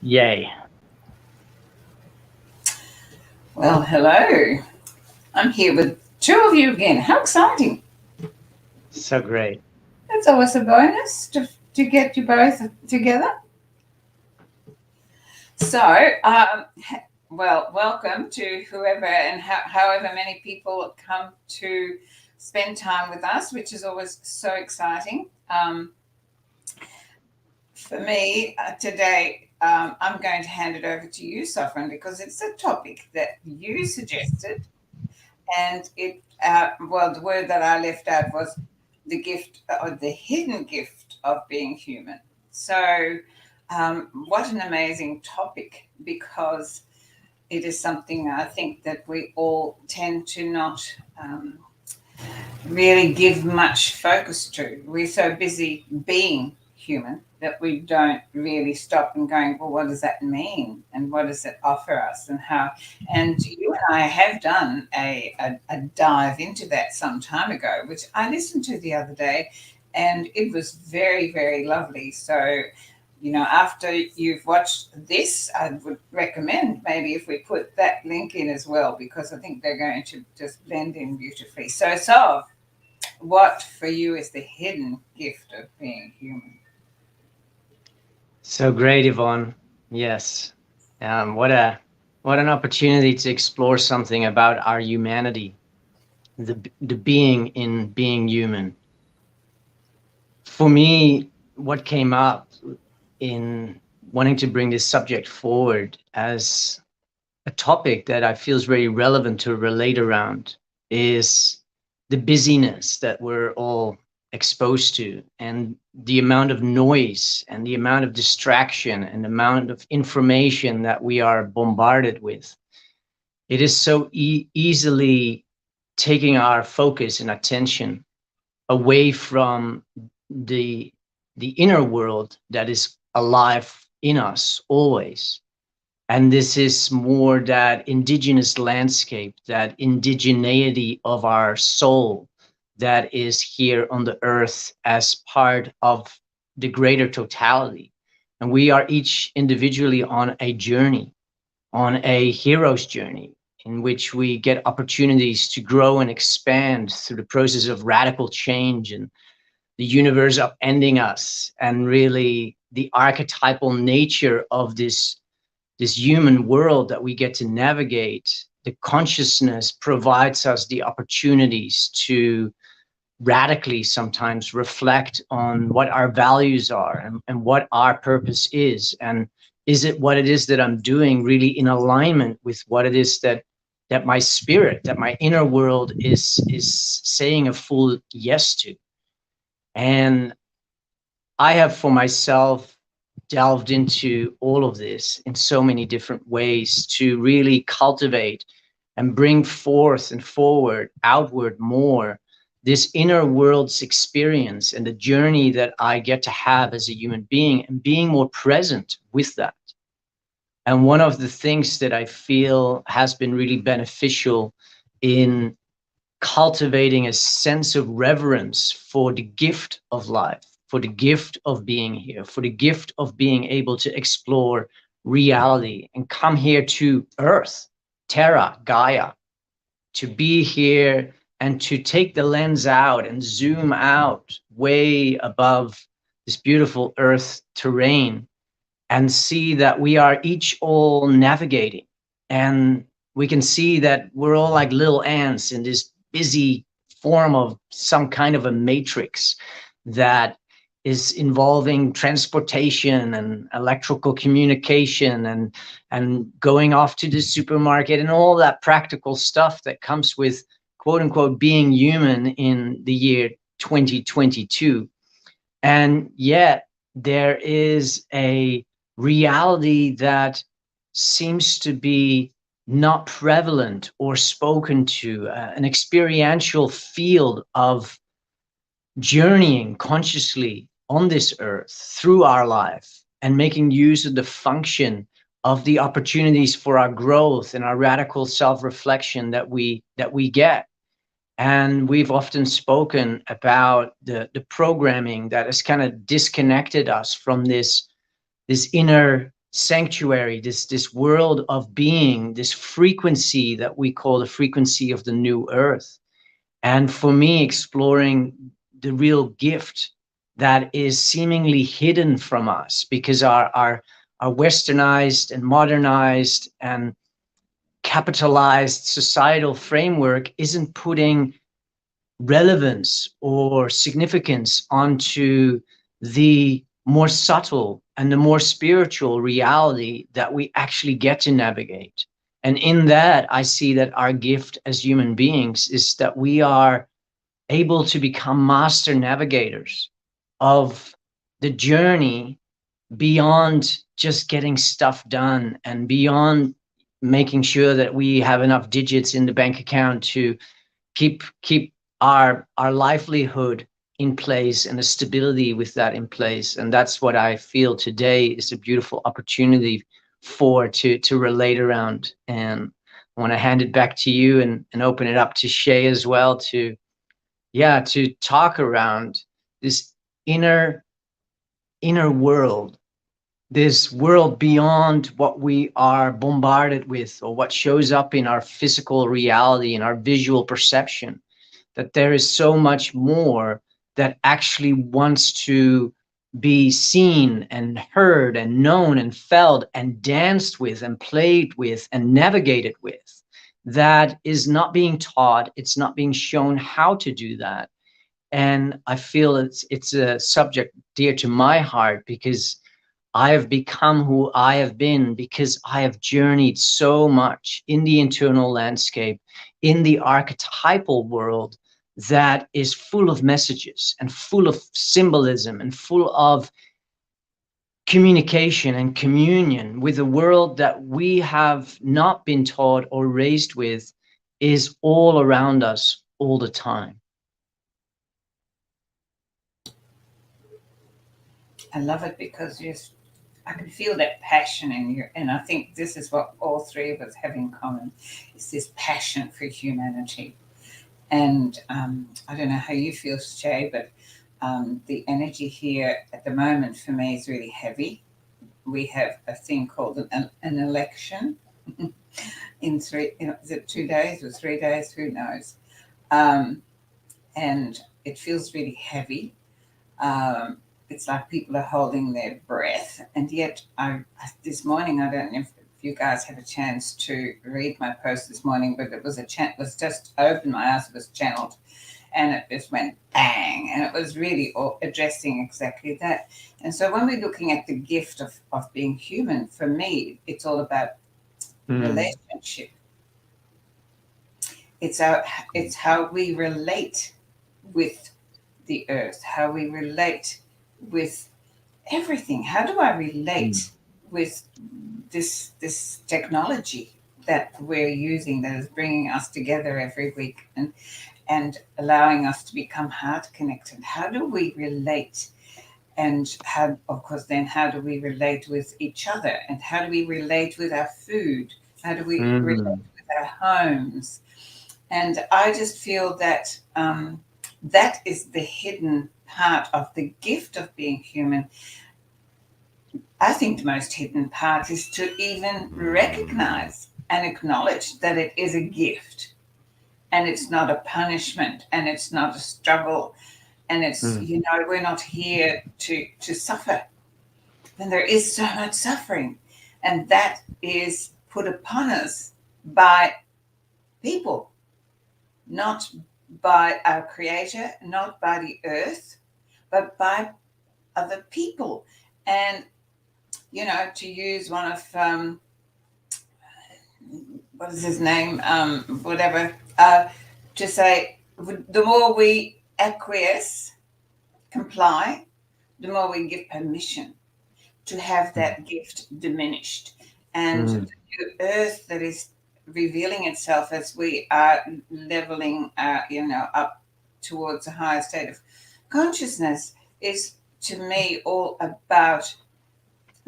Yay. Well, hello. I'm here with two of you again. How exciting! So great. That's always a bonus to get you both together. So, welcome to whoever and however many people come to spend time with us, which is always so exciting. For me, today, I'm going to hand it over to you, Sofran, because it's a topic that you suggested. And the word that I left out was the gift or the hidden gift of being human. So, what an amazing topic, because it is something I think that we all tend to not really give much focus to. We're so busy being human that we don't really stop and going, well, what does that mean? And what does it offer us? And how? And you and I have done a dive into that some time ago, which I listened to the other day, and it was very, very lovely. So, after you've watched this, I would recommend maybe if we put that link in as well, because I think they're going to just blend in beautifully. So, what for you is the hidden gift of being human? So great, Yvonne. Yes. What an opportunity to explore something about our humanity, the being in being human. For me, what came up in wanting to bring this subject forward as a topic that I feel is very relevant to relate around is the busyness that we're all exposed to, and the amount of noise and the amount of distraction and the amount of information that we are bombarded with. It is so easily taking our focus and attention away from the inner world that is alive in us always. And this is more that indigenous landscape, that indigeneity of our soul that is here on the earth as part of the greater totality. And we are each individually on a journey, on a hero's journey, in which we get opportunities to grow and expand through the process of radical change and the universe upending us, and really the archetypal nature of this human world that we get to navigate. The consciousness provides us the opportunities to radically sometimes reflect on what our values are, and what our purpose is it what it is that I'm doing really in alignment with what it is that my spirit, that my inner world is saying a full yes to. And I have for myself delved into all of this in so many different ways to really cultivate and bring forth and forward, outward more, this inner world's experience and the journey that I get to have as a human being, and being more present with that. And one of the things that I feel has been really beneficial in cultivating a sense of reverence for the gift of life, for the gift of being here, for the gift of being able to explore reality and come here to Earth, Terra, Gaia, to be here and to take the lens out and zoom out way above this beautiful Earth terrain and see that we are each all navigating. And we can see that we're all like little ants in this busy form of some kind of a matrix that is involving transportation and electrical communication and going off to the supermarket and all that practical stuff that comes with quote unquote being human in the year 2022. And yet there is a reality that seems to be not prevalent or spoken to, an experiential field of journeying consciously on this earth through our life and making use of the function of the opportunities for our growth and our radical self-reflection that we get. And we've often spoken about the programming that has kind of disconnected us from this inner sanctuary, this world of being, this frequency that we call the frequency of the new earth. And for me, exploring the real gift that is seemingly hidden from us because our westernized and modernized and capitalized societal framework isn't putting relevance or significance onto the more subtle and the more spiritual reality that we actually get to navigate. And in that, I see that our gift as human beings is that we are able to become master navigators of the journey beyond just getting stuff done and beyond making sure that we have enough digits in the bank account to keep our livelihood in place and a stability with that in place. And that's what I feel today is a beautiful opportunity for to relate around. And I want to hand it back to you and open it up to Shay as well to to talk around this inner inner world, this world beyond what we are bombarded with or what shows up in our physical reality and our visual perception, that there is so much more that actually wants to be seen and heard and known and felt and danced with and played with and navigated with, that is not being taught, it's not being shown how to do that. And I feel it's a subject dear to my heart because I have become who I have been because I have journeyed so much in the internal landscape, in the archetypal world that is full of messages and full of symbolism and full of communication and communion with a world that we have not been taught or raised with is all around us all the time. I love it because I can feel that passion in you, and I think this is what all three of us have in common: is this passion for humanity. And I don't know how you feel, Shay, but the energy here at the moment for me is really heavy. We have a thing called an election in is it 2 days or 3 days? Who knows? Um, and it feels really heavy. Um, it's like people are holding their breath. And yet, this morning, I don't know if you guys had a chance to read my post this morning, but it was was just open. My eyes was channeled, and it just went bang, and it was really addressing exactly that. And so, when we're looking at the gift of being human, for me, it's all about relationship. It's how we relate with the earth, how we relate with everything. How do I relate with this technology that we're using that is bringing us together every week and allowing us to become heart connected? How do we relate? And how, of course, then how do we relate with each other? And how do we relate with our food? How do we relate with our homes? And I just feel that that is the hidden part of the gift of being human. I think the most hidden part is to even recognize and acknowledge that it is a gift and it's not a punishment and it's not a struggle. And it's, we're not here to suffer. And there is so much suffering. And that is put upon us by people, not by our creator, not by the earth, but by other people. And, to use one of, what is his name? Whatever, to say, the more we acquiesce, comply, the more we give permission to have that gift diminished. And the earth that is revealing itself as we are leveling, up towards a higher state of consciousness is, to me, all about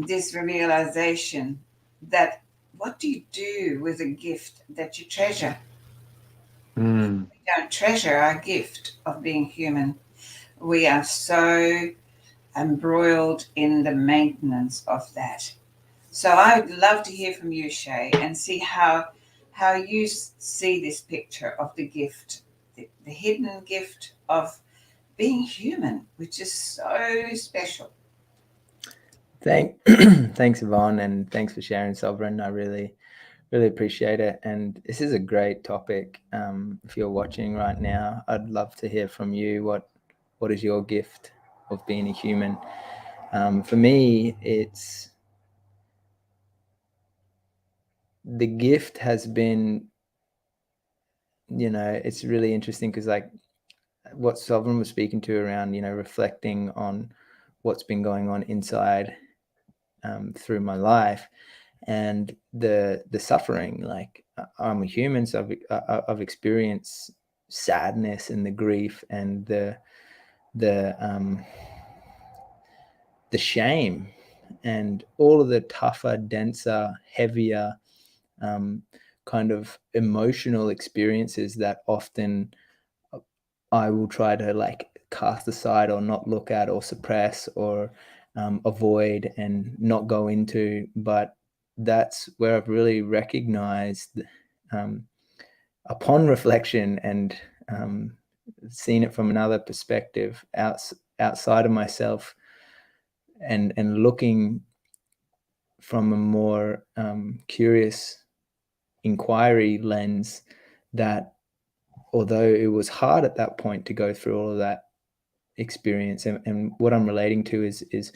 this realization that what do you do with a gift that you treasure? We don't treasure our gift of being human. We are so embroiled in the maintenance of that. So I would love to hear from you, Shay, and see how you see this picture of the gift, the hidden gift of being human, which is so special. Thanks, Yvonne, and thanks for sharing, Sovereign. I really appreciate it. And this is a great topic. If you're watching right now, I'd love to hear from you. What is your gift of being a human? For me, it's the gift has been, it's really interesting because like what Sovereign was speaking to around, reflecting on what's been going on inside through my life and the suffering. Like I'm a human, so I've experienced sadness and the grief and the shame and all of the tougher, denser, heavier kind of emotional experiences that often I will try to like cast aside or not look at or suppress or avoid and not go into. But that's where I've really recognized upon reflection and seen it from another perspective outside of myself and looking from a more curious inquiry lens, that although it was hard at that point to go through all of that experience, and what I'm relating to is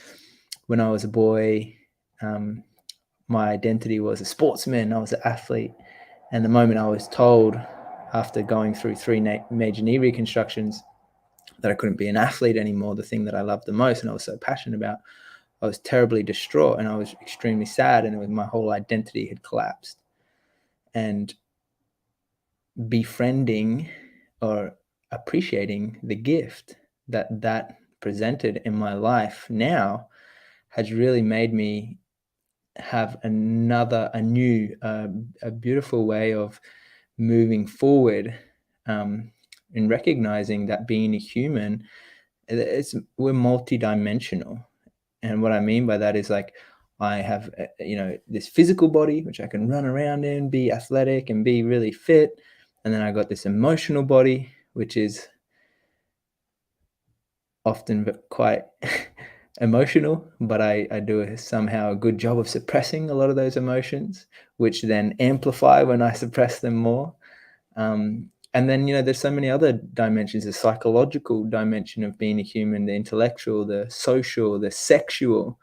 when I was a boy, my identity was a sportsman. I was an athlete, and the moment I was told after going through 3 major knee reconstructions that I couldn't be an athlete anymore, the thing that I loved the most and I was so passionate about, I was terribly distraught and I was extremely sad, and my whole identity had collapsed. And befriending or appreciating the gift that presented in my life now has really made me have a new, a beautiful way of moving forward, in recognizing that being a human, we're multidimensional. And what I mean by that is like, I have, this physical body, which I can run around in, be athletic and be really fit. And then I got this emotional body, which is often quite emotional, but I do somehow a good job of suppressing a lot of those emotions, which then amplify when I suppress them more. And then, there's so many other dimensions: the psychological dimension of being a human, the intellectual, the social, the sexual.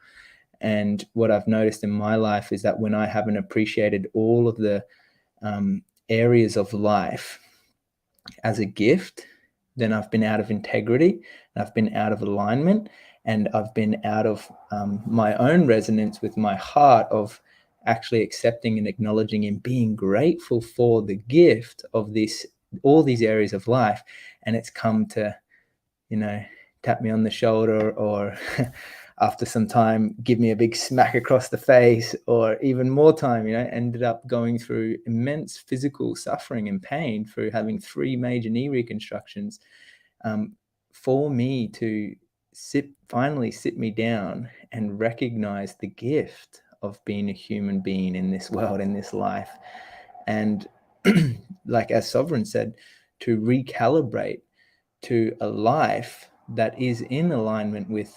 And what I've noticed in my life is that when I haven't appreciated all of the areas of life as a gift, then I've been out of integrity, and I've been out of alignment, and I've been out of my own resonance with my heart of actually accepting and acknowledging and being grateful for the gift of all these areas of life. And it's come to, tap me on the shoulder, or after some time, give me a big smack across the face, or even more time, ended up going through immense physical suffering and pain through having 3 major knee reconstructions, for me to finally sit me down and recognize the gift of being a human being in this world, in this life. And like as Sovereign said, to recalibrate to a life that is in alignment with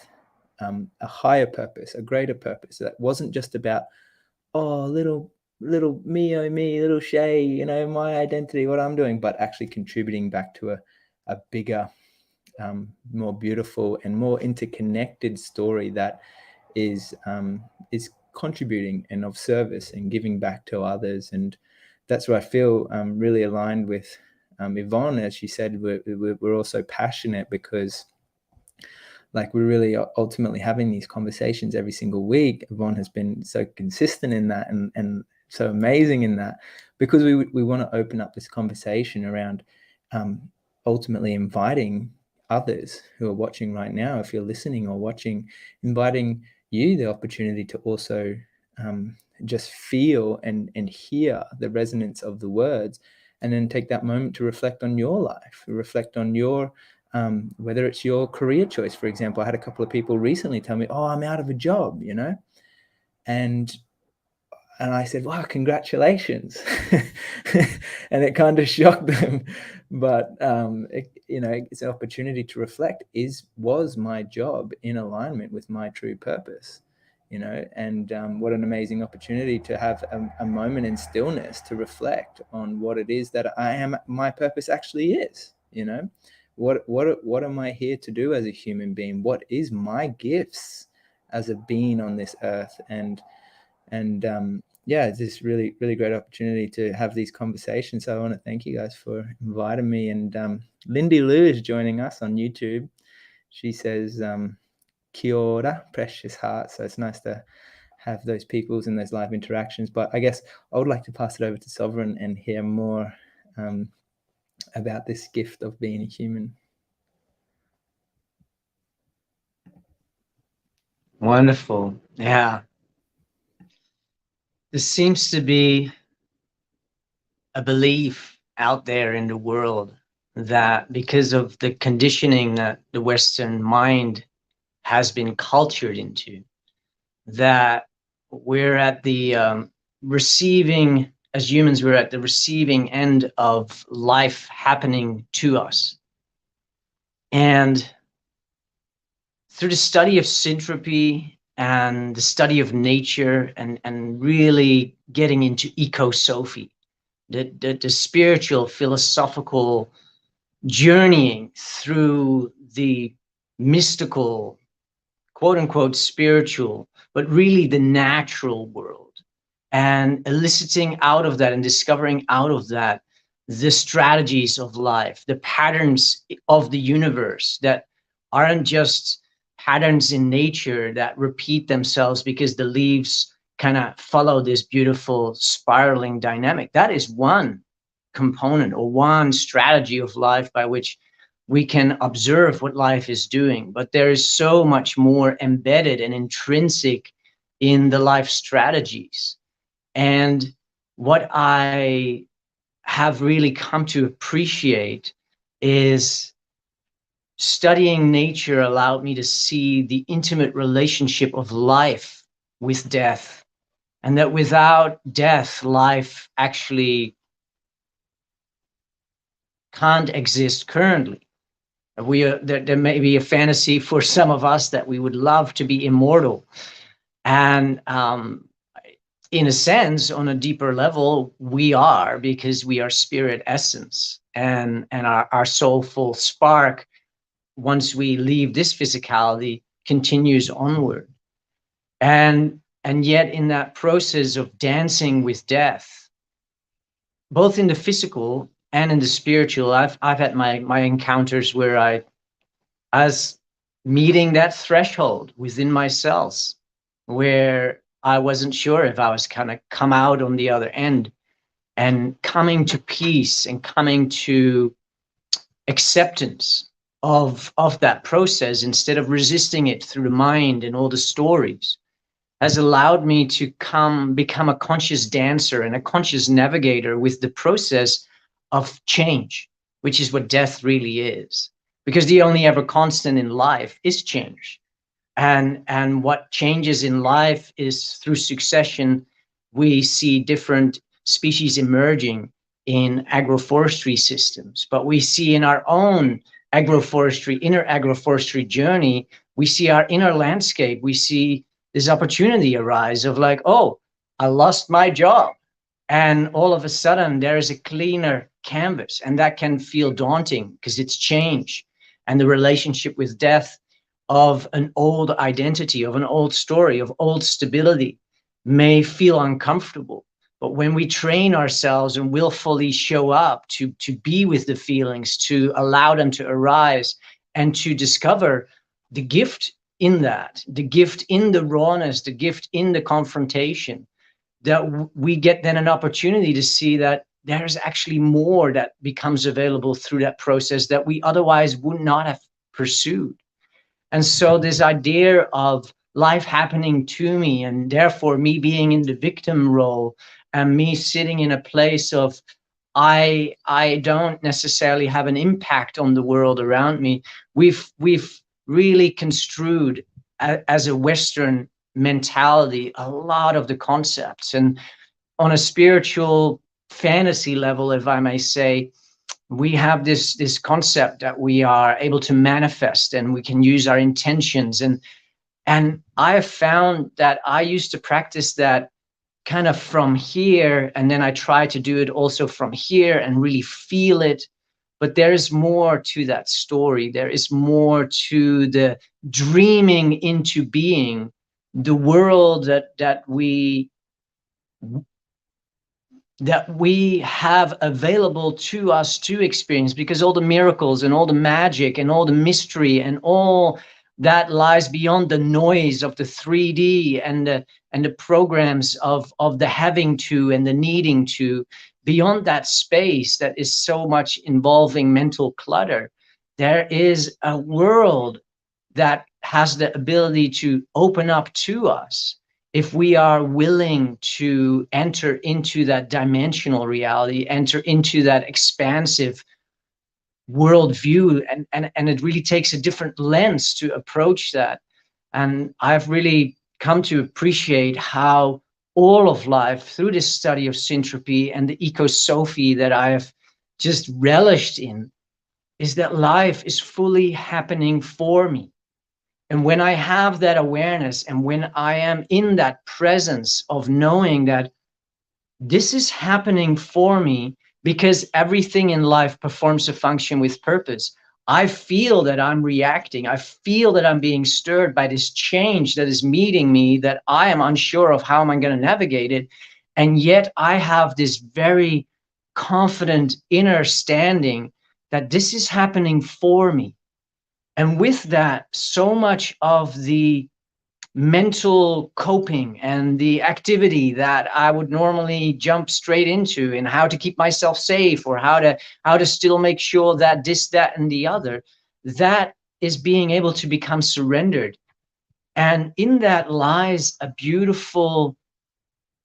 a higher purpose, a greater purpose, that wasn't just about, oh, little me, oh me, little Shay, my identity, what I'm doing, but actually contributing back to a bigger, more beautiful and more interconnected story that is contributing and of service and giving back to others. And that's where I feel really aligned with Yvonne. As she said, we're also passionate because like we're really ultimately having these conversations every single week. Yvonne has been so consistent in that and so amazing in that, because we want to open up this conversation around ultimately inviting others who are watching right now, if you're listening or watching, inviting you the opportunity to also just feel and hear the resonance of the words, and then take that moment to reflect on your life, reflect on your whether it's your career choice. For example, I had a couple of people recently tell me, oh, I'm out of a job, and and I said, wow, congratulations. And it kind of shocked them. But, it's an opportunity to reflect, was my job in alignment with my true purpose? And what an amazing opportunity to have a moment in stillness to reflect on what it is that my purpose actually is. What am I here to do as a human being? What is my gifts as a being on this earth? And yeah, it's this really, really great opportunity to have these conversations. So I want to thank you guys for inviting me. And Lindy Lou is joining us on YouTube. She says, Kia ora, precious heart. So it's nice to have those peoples and those live interactions. But I guess I would like to pass it over to Sovereign and hear more about this gift of being a human. Wonderful. Yeah. There seems to be a belief out there in the world that because of the conditioning that the Western mind has been cultured into, that we're at the receiving, as humans, we're at the receiving end of life happening to us. And through the study of syntropy and the study of nature and really getting into ecosophy, the spiritual, philosophical journeying through the mystical, quote unquote, spiritual, but really the natural world, and eliciting out of that and discovering out of that the strategies of life, the patterns of the universe that aren't just patterns in nature that repeat themselves because the leaves kind of follow this beautiful spiraling dynamic. That is one component or one strategy of life by which we can observe what life is doing. But there is so much more embedded and intrinsic in the life strategies. And what I have really come to appreciate is studying nature allowed me to see the intimate relationship of life with death, and that without death, life actually can't exist currently. There may be a fantasy for some of us that we would love to be immortal. And in a sense, on a deeper level, we are, because we are spirit essence, and our soulful spark, once we leave this physicality, continues onward. And yet in that process of dancing with death, both in the physical and in the spiritual, I've had my encounters where I was meeting that threshold within my cells, where I wasn't sure if I was kind of come out on the other end, and coming to peace and coming to acceptance of that process instead of resisting it through the mind and all the stories, has allowed me to become a conscious dancer and a conscious navigator with the process of change, which is what death really is. Because the only ever constant in life is change. And what changes in life is through succession. We see different species emerging in agroforestry systems, but we see in our own inner agroforestry journey, we see our inner landscape, we see this opportunity arise of like, oh, I lost my job. And all of a sudden there is a cleaner canvas, and that can feel daunting because it's change. And the relationship with death of an old identity, of an old story, of old stability may feel uncomfortable. But when we train ourselves and willfully show up to be with the feelings, to allow them to arise, and to discover the gift in that, the gift in the rawness, the gift in the confrontation, that we get then an opportunity to see that there's actually more that becomes available through that process that we otherwise would not have pursued. And so this idea of life happening to me, and therefore me being in the victim role, and me sitting in a place of I don't necessarily have an impact on the world around me, we've really construed as a Western mentality a lot of the concepts. And on a spiritual fantasy level, if I may say, we have this concept that we are able to manifest, and we can use our intentions. And I have found that I used to practice that kind of from here, and then I try to do it also from here and really feel it. But there is more to that story. There is more to the dreaming into being, the world that we have available to us to experience, because all the miracles and all the magic and all the mystery and all that lies beyond the noise of the 3D and the programs of the having to and the needing to, beyond that space that is so much involving mental clutter. There is a world that has the ability to open up to us if we are willing to enter into that dimensional reality, enter into that expansive worldview, and it really takes a different lens to approach that. And I've really come to appreciate how all of life, through this study of syntropy and the ecosophy that I have just relished in, is that life is fully happening for me. And when I have that awareness, and when I am in that presence of knowing that this is happening for me, because everything in life performs a function with purpose, I feel that I'm reacting. I feel that I'm being stirred by this change that is meeting me, that I am unsure of how am I going to navigate it. And yet I have this very confident inner standing that this is happening for me. And with that, so much of the mental coping and the activity that I would normally jump straight into, and how to keep myself safe, or how to still make sure that this, that, and the other, that is being able to become surrendered. And in that lies a beautiful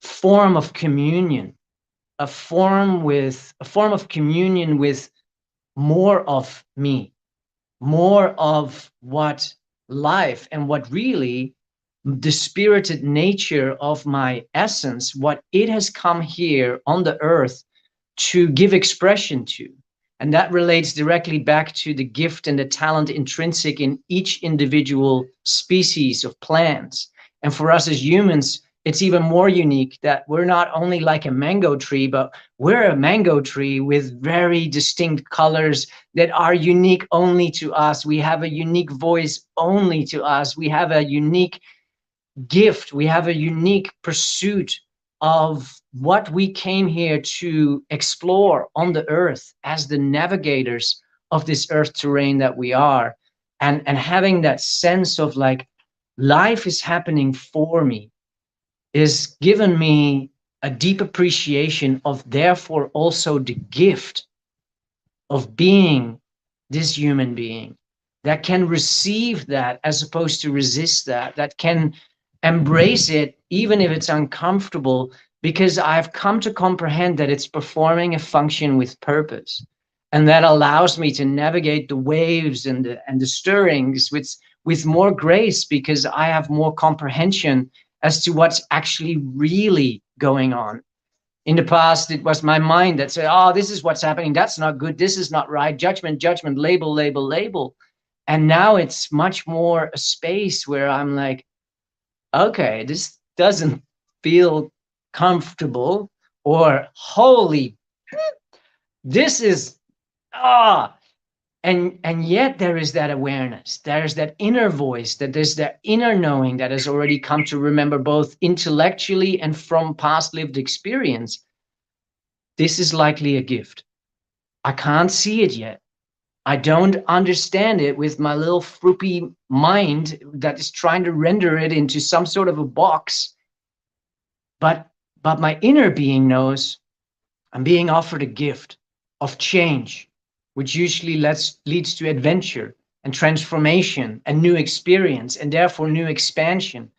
form of communion, a form of communion with more of me, more of what life and what really the spirited nature of my essence, what it has come here on the earth to give expression to. And that relates directly back to the gift and the talent intrinsic in each individual species of plants. And for us as humans, it's even more unique that we're not only like a mango tree, but we're a mango tree with very distinct colors that are unique only to us. We have a unique voice only to us. We have a unique gift. We have a unique pursuit of what we came here to explore on the earth as the navigators of this earth terrain that we are. And having that sense of like, life is happening for me, is given me a deep appreciation of, therefore, also the gift of being this human being that can receive that as opposed to resist that, that can embrace it even if it's uncomfortable, because I've come to comprehend that it's performing a function with purpose. And that allows me to navigate the waves and the stirrings with more grace, because I have more comprehension as to what's actually really going on. In the past, it was my mind that said, oh, this is what's happening. That's not good. This is not right. Judgment, judgment, label, label, label. And now it's much more a space where I'm like, okay, this doesn't feel comfortable, or holy, this is, and yet there is that awareness, there's that inner voice, that there's that inner knowing that has already come to remember, both intellectually and from past lived experience, this is likely a gift. I can't see it yet. I don't understand it with my little froopy mind that is trying to render it into some sort of a box. But my inner being knows I'm being offered a gift of change, which usually leads to adventure and transformation and new experience, and therefore new expansion.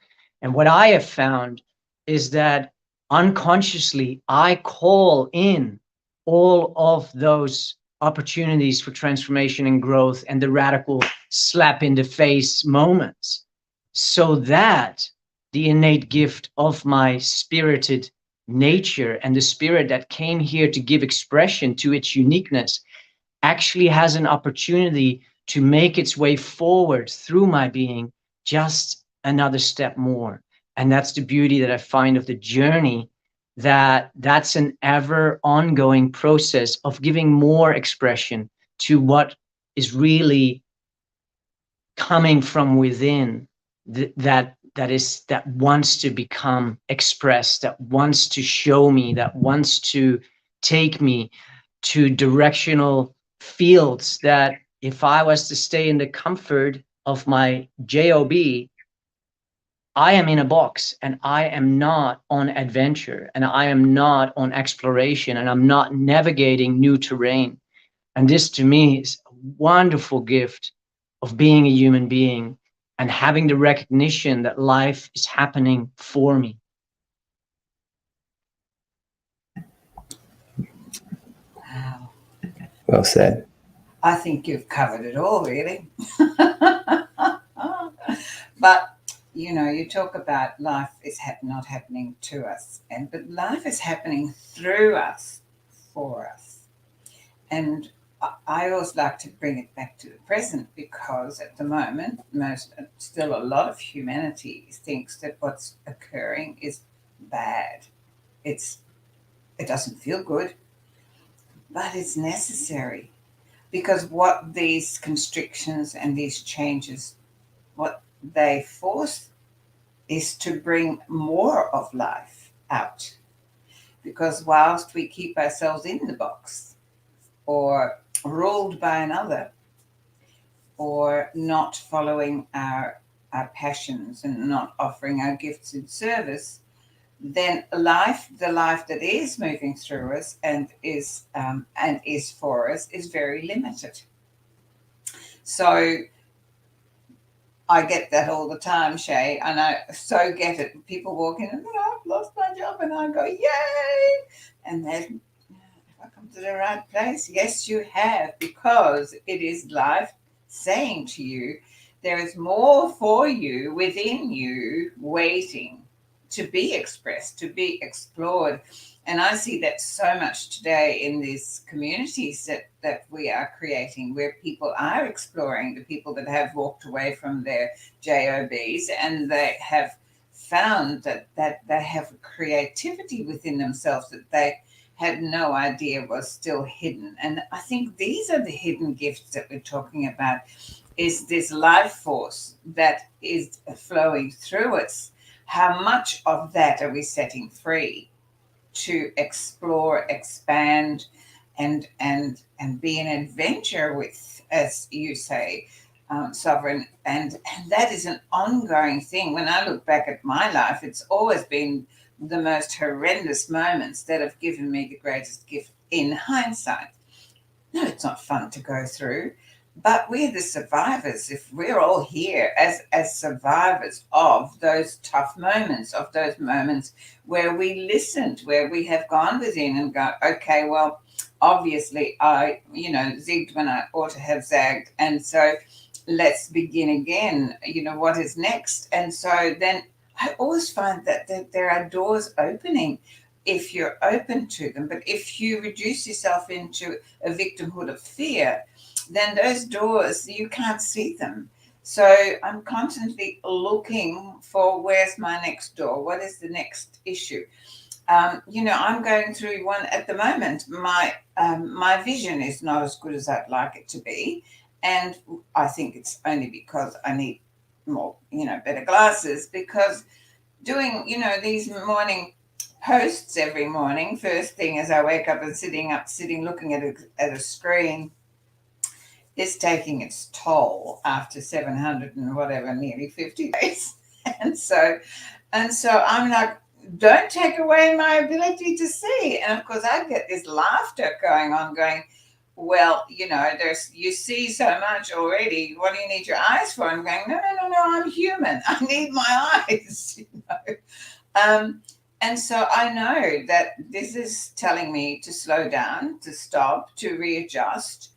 And what I have found is that unconsciously I call in all of those opportunities for transformation and growth and the radical slap in the face moments, so that the innate gift of my spirited nature and the spirit that came here to give expression to its uniqueness actually has an opportunity to make its way forward through my being just another step more. And that's the beauty that I find of the journey, that's an ever ongoing process of giving more expression to what is really coming from within, that wants to become expressed, that wants to show me, that wants to take me to directional fields that if I was to stay in the comfort of my job, I am in a box and I am not on adventure and I am not on exploration and I'm not navigating new terrain. And this to me is a wonderful gift of being a human being and having the recognition that life is happening for me. Wow. Well said. I think you've covered it all, really. But you talk about life is not happening to us, but life is happening through us, for us. And I always like to bring it back to the present, because at the moment, still a lot of humanity thinks that what's occurring is bad. It doesn't feel good, but it's necessary, because what these constrictions and these changes, what they force is to bring more of life out. Because whilst we keep ourselves in the box or ruled by another, or not following our passions and not offering our gifts in service, then the life that is moving through us and is for us is very limited. So I get that all the time, Shay, and I so get it. People walk in and go, I've lost my job, and I go, yay! And then, have I come to the right place? Yes, you have, because it is life saying to you, there is more for you within you waiting to be expressed, to be explored. And I see that so much today in these communities that we are creating, where people are exploring, the people that have walked away from their jobs, and they have found that they have creativity within themselves that they had no idea was still hidden. And I think these are the hidden gifts that we're talking about, is this life force that is flowing through us. How much of that are we setting free to explore, expand, and be an adventure with, as you say, Sovereign? And that is an ongoing thing. When I look back at my life, it's always been the most horrendous moments that have given me the greatest gift in hindsight. No, it's not fun to go through, but we're the survivors. If we're all here as survivors of those tough moments, of those moments where we listened, where we have gone within and go, okay, well, obviously I, zigged when I ought to have zagged. And so let's begin again. What is next? And so then I always find that there are doors opening if you're open to them. But if you reduce yourself into a victimhood of fear, then those doors, you can't see them. So I'm constantly looking for, where's my next door? What is the next issue? I'm going through one at the moment. My vision is not as good as I'd like it to be. And I think it's only because I need more, better glasses, because doing, these morning posts every morning, first thing as I wake up and sitting looking at a screen, is taking its toll after 700 and whatever, nearly 50 days. And so I'm like, don't take away my ability to see. And of course I get this laughter going on, going, well, you see so much already. What do you need your eyes for? I'm going, no, I'm human. I need my eyes. And so I know that this is telling me to slow down, to stop, to readjust.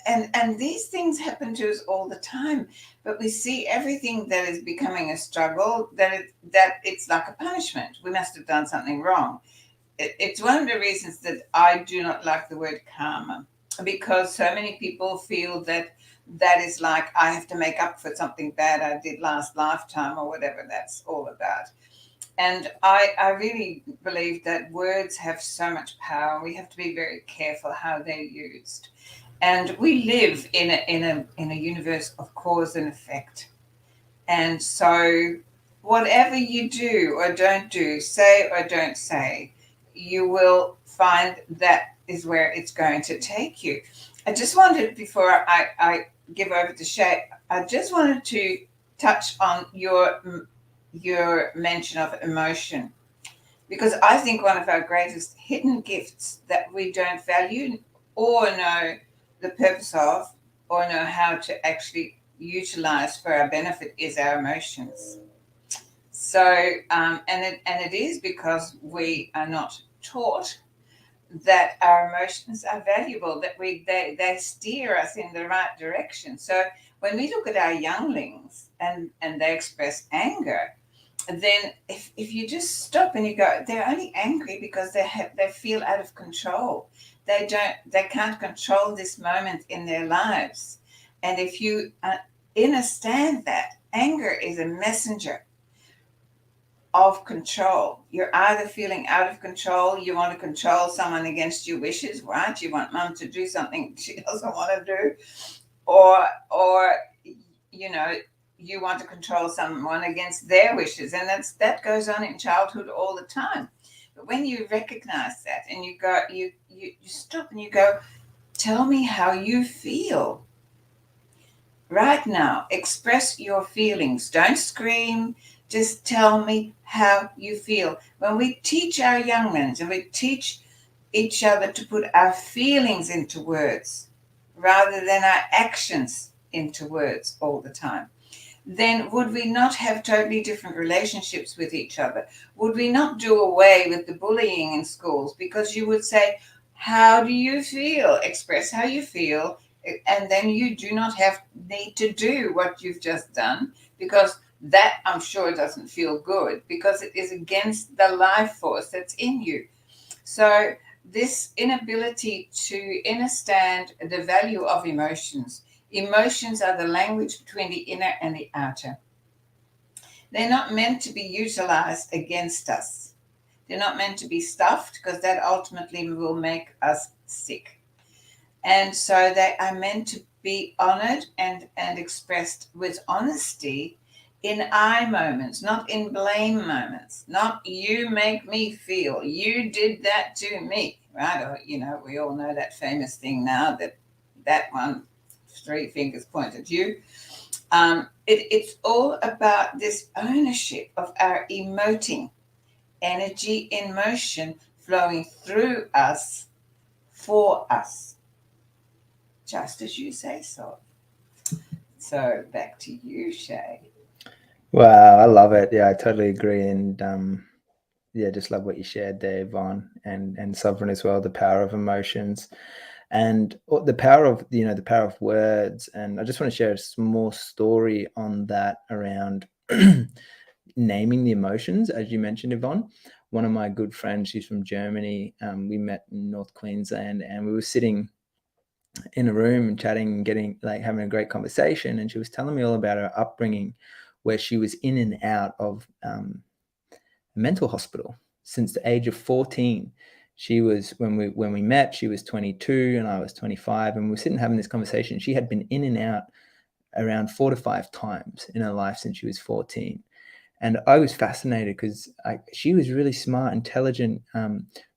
and these things happen to us all the time, but we see everything that is becoming a struggle, that it's like a punishment. We must have done something wrong. It's one of the reasons that I do not like the word karma, because so many people feel that that is like, I have to make up for something bad I did last lifetime, or whatever that's all about. And I really believe that words have so much power. We have to be very careful how they're used. And we live in a universe of cause and effect. And so whatever you do or don't do, say or don't say, you will find that is where it's going to take you. I just wanted, before I give over to Shay, I just wanted to touch on your mention of emotion, because I think one of our greatest hidden gifts that we don't value or know the purpose of, or know how to actually utilize for our benefit, is our emotions. So, and it is because we are not taught that our emotions are valuable, that they steer us in the right direction. So when we look at our younglings and they express anger, then if you just stop and you go, they're only angry because they feel out of control. They can't control this moment in their lives. And if you understand that anger is a messenger of control, you're either feeling out of control, you want to control someone against your wishes, right? You want mum to do something she doesn't want to do, or you know, you want to control someone against their wishes, and that goes on in childhood all the time. But when you recognize that and you go, you stop and you go, tell me how you feel right now. Express your feelings. Don't scream. Just tell me how you feel. When we teach our young ones and we teach each other to put our feelings into words rather than our actions into words all the time, then would we not have totally different relationships with each other? Would we not do away with the bullying in schools? Because you would say, how do you feel? Express how you feel. And then you do not need to do what you've just done, because that, I'm sure, doesn't feel good, because it is against the life force that's in you. So this inability to understand the value of emotions. Emotions are the language between the inner and the outer. They're not meant to be utilized against us. They're not meant to be stuffed, because that ultimately will make us sick. And so they are meant to be honored and expressed with honesty in I moments, not in blame moments, not you make me feel, you did that to me, right? Or, we all know that famous thing now, that one, three fingers pointed at you. It's all about this ownership of our emoting, energy in motion flowing through us, for us, just as you say so. So back to you, Shay. Wow, I love it. Yeah, I totally agree. And yeah, just love what you shared there, Yvonne, and Sovereign as well, the power of emotions and the power of, the power of words. And I just want to share a small story on that around naming the emotions, as you mentioned, Yvonne. One of my good friends, she's from Germany. We met in North Queensland, and we were sitting in a room and chatting and having a great conversation. And she was telling me all about her upbringing, where she was in and out of a mental hospital since the age of 14. She was, when we met, she was 22 and I was 25, and we were sitting having this conversation. She had been in and out around 4 to 5 times in her life since she was 14. And I was fascinated because she was really smart, intelligent,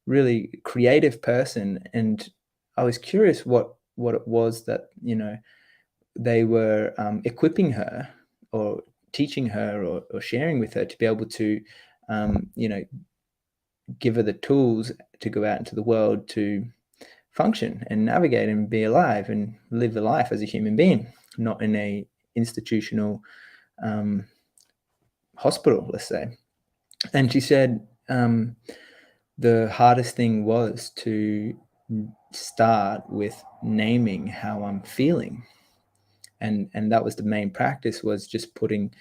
really creative person. And I was curious what it was that, they were equipping her or teaching her or sharing with her to be able to, give her the tools to go out into the world to function and navigate and be alive and live a life as a human being, not in a institutional hospital, let's say. And she said the hardest thing was to start with naming how I'm feeling. And that was the main practice, was just putting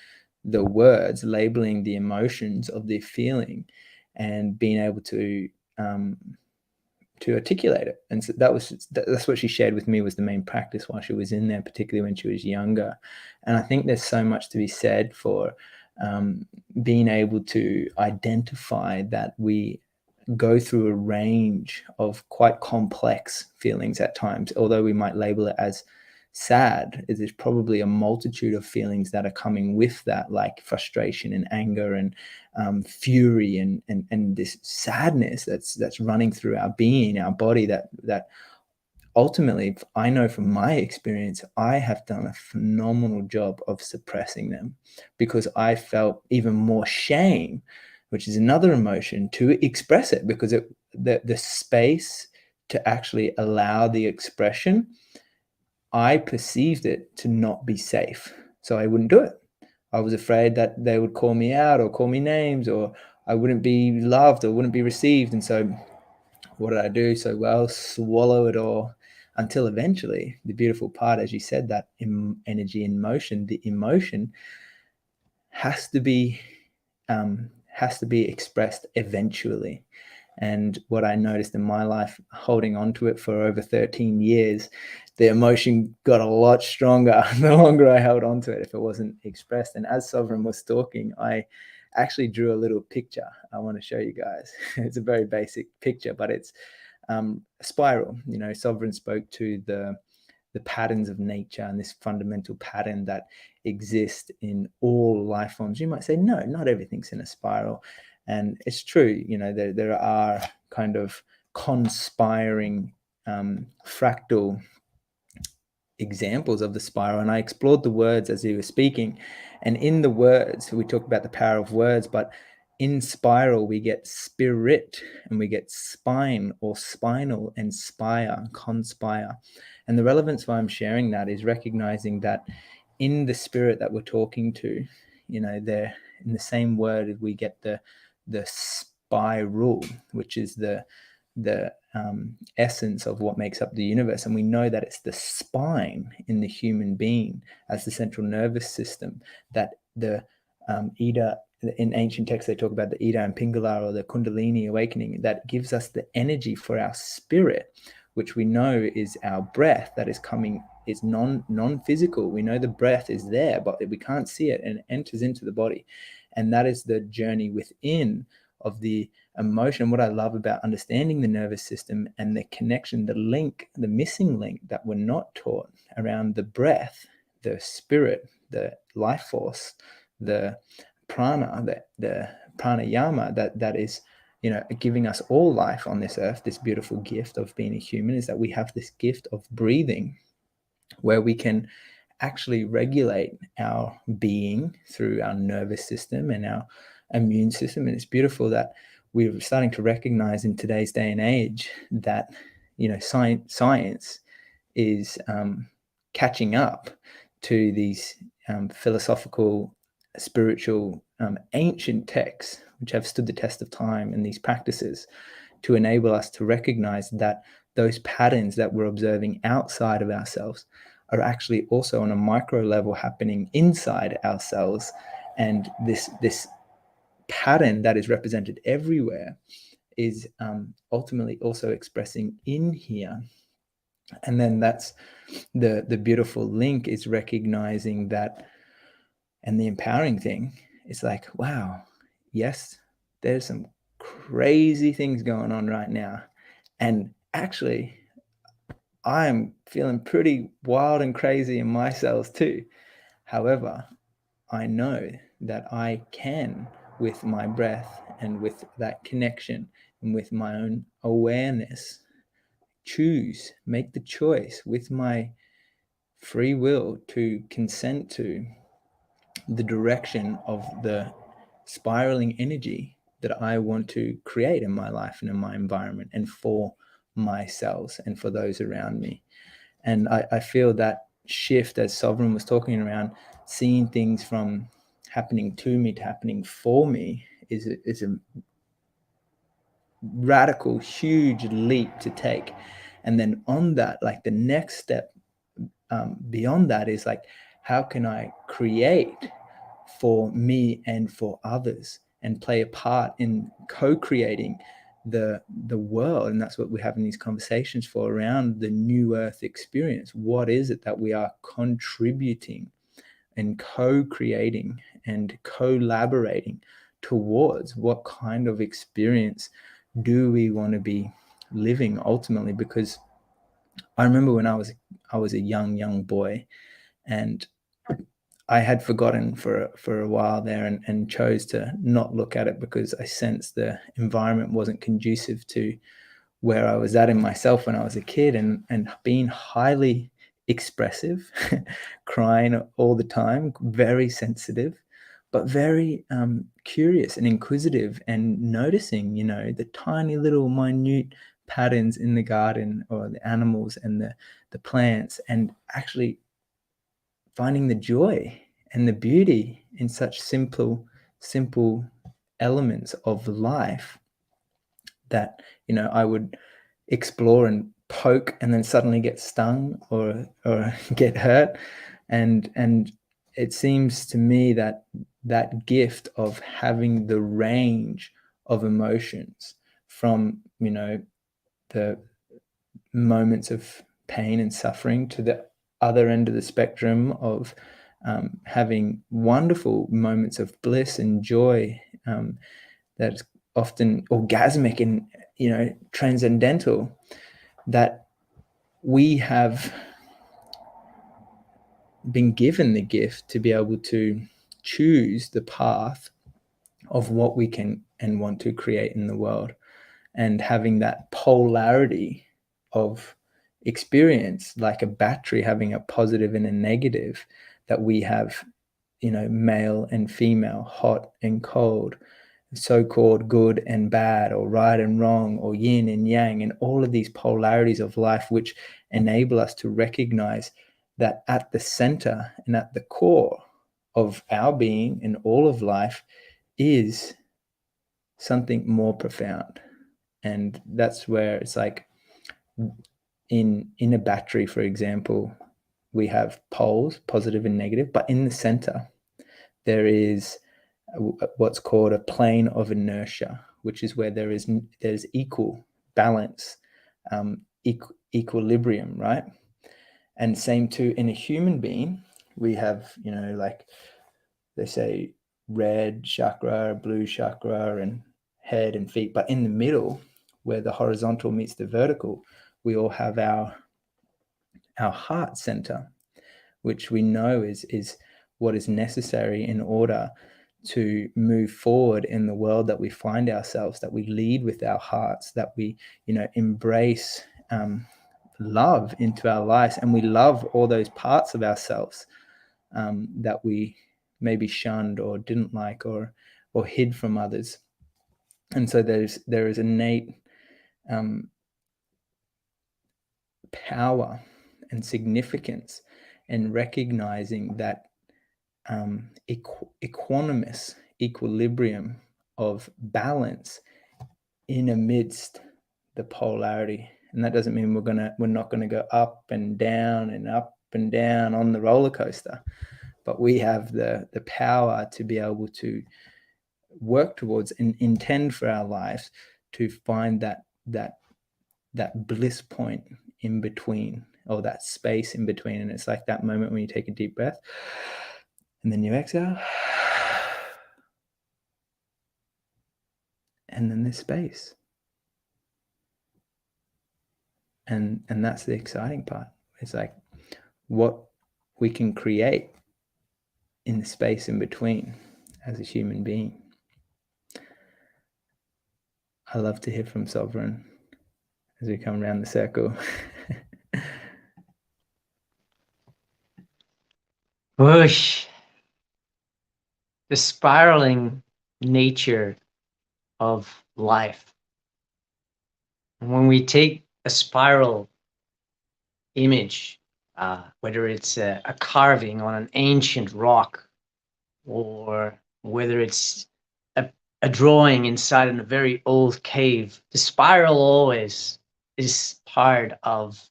the words, labeling the emotions of the feeling, and being able to articulate it. And so that's what she shared with me was the main practice while she was in there, particularly when she was younger. And I think there's so much to be said for being able to identify that we go through a range of quite complex feelings at times. Although we might label it as sad, there's probably a multitude of feelings that are coming with that, like frustration and anger and fury and this sadness that's running through our being, our body, that ultimately, I know from my experience, I have done a phenomenal job of suppressing them, because I felt even more shame, which is another emotion, to express it, because the space to actually allow the expression, I perceived it to not be safe. So I wouldn't do it. I was afraid that they would call me out or call me names, or I wouldn't be loved or wouldn't be received. And so what did I do so well? Swallow it all, until eventually, the beautiful part, as you said, that energy in motion, the emotion has to be expressed eventually. And what I noticed in my life, holding on to it for over 13 years, the emotion got a lot stronger the longer I held on to it if it wasn't expressed. And as Sovereign was talking, I actually drew a little picture I want to show you guys. It's a very basic picture, but it's a spiral. Sovereign spoke to the patterns of nature and this fundamental pattern that exists in all life forms. You might say, no, not everything's in a spiral. And it's true, there are kind of conspiring fractal examples of the spiral. And I explored the words as he was speaking. And in the words, we talk about the power of words, but in spiral, we get spirit and we get spine or spinal and spire, conspire. And the relevance why I'm sharing that is recognizing that in the spirit that we're talking to, there in the same word, we get the spiral, which is the essence of what makes up the universe. And we know that it's the spine in the human being as the central nervous system, that the Ida, in ancient texts, they talk about the Ida and Pingala, or the Kundalini awakening, that gives us the energy for our spirit, which we know is our breath that is coming, is non-physical. We know the breath is there, but we can't see it, and it enters into the body. And that is the journey within of the emotion. What I love about understanding the nervous system and the connection, the link, the missing link that we're not taught around the breath, the spirit, the life force, the prana, the pranayama that is, giving us all life on this earth, this beautiful gift of being a human, is that we have this gift of breathing, where we can actually regulate our being through our nervous system and our immune system. And it's beautiful that we're starting to recognize in today's day and age that, science is catching up to these philosophical, spiritual, ancient texts, which have stood the test of time, and these practices to enable us to recognize that those patterns that we're observing outside of ourselves are actually also on a micro level happening inside ourselves. And this pattern that is represented everywhere is ultimately also expressing in here. And then that's the beautiful link, is recognizing that. And the empowering thing is like, wow, yes, there's some crazy things going on right now. And actually, I'm feeling pretty wild and crazy in my cells too. However, I know that I can, with my breath and with that connection and with my own awareness, make the choice with my free will to consent to the direction of the spiraling energy that I want to create in my life and in my environment and for my cells and for those around me. And I feel that shift, as Sovereign was talking around, seeing things from happening to me to happening for me is a radical, huge leap to take. And then on that, like the next step beyond that is like, how can I create for me and for others and play a part in co-creating the world? And that's what we're having these conversations for around the new earth experience. What is it that we are contributing and co-creating and collaborating towards? What kind of experience do we want to be living ultimately? Because I remember when I was a young boy, and I had forgotten for a while there, and chose to not look at it because I sensed the environment wasn't conducive to where I was at in myself when I was a kid, and being highly expressive, crying all the time, very sensitive, but very curious and inquisitive, and noticing, the tiny little minute patterns in the garden, or the animals and the plants, and actually finding the joy and the beauty in such simple elements of life that I would explore and poke, and then suddenly get stung or get hurt. And it seems to me that that gift of having the range of emotions, from the moments of pain and suffering to the other end of the spectrum of having wonderful moments of bliss and joy, that's often orgasmic and transcendental, that we have been given the gift to be able to choose the path of what we can and want to create in the world. And having that polarity of experience, like a battery having a positive and a negative, that we have male and female, hot and cold, so-called good and bad, or right and wrong, or yin and yang, and all of these polarities of life, which enable us to recognize that at the center and at the core of our being and all of life is something more profound. And that's where it's like, in a battery, for example, we have poles, positive and negative, but in the center there is what's called a plane of inertia, which is where there's equal balance, equilibrium, right? And same too in a human being. We have, like they say, red chakra, blue chakra, and head and feet. But in the middle, where the horizontal meets the vertical, we all have our heart center, which we know is what is necessary in order to move forward in the world that we find ourselves, that we lead with our hearts, that we embrace love into our lives, and we love all those parts of ourselves that we maybe shunned or didn't like, or hid from others. And so there is innate power and significance in recognizing that equanimous equilibrium of balance in amidst the polarity. And that doesn't mean we're not gonna go up and down on the roller coaster, but we have the power to be able to work towards and intend for our lives to find that bliss point in between, or that space in between. And it's like that moment when you take a deep breath and then you exhale, and then there's space. And that's the exciting part. It's like what we can create in the space in between as a human being. I love to hear from Sovereign as we come around the circle. Whoosh. The spiraling nature of life. And when we take a spiral image, whether it's a carving on an ancient rock, or whether it's a a drawing inside in a very old cave. The spiral always is part of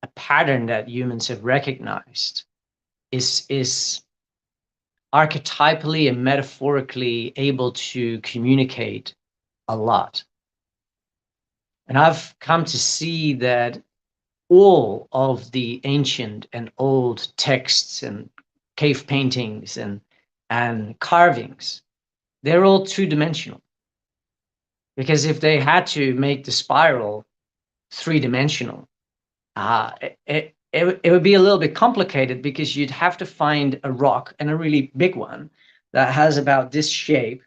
a pattern that humans have recognized, is archetypally and metaphorically able to communicate a lot. And I've come to see that all of the ancient and old texts and cave paintings and carvings, they're all two-dimensional. Because if they had to make the spiral three-dimensional, it would be a little bit complicated, because you'd have to find a rock, and a really big one, that has about this shape.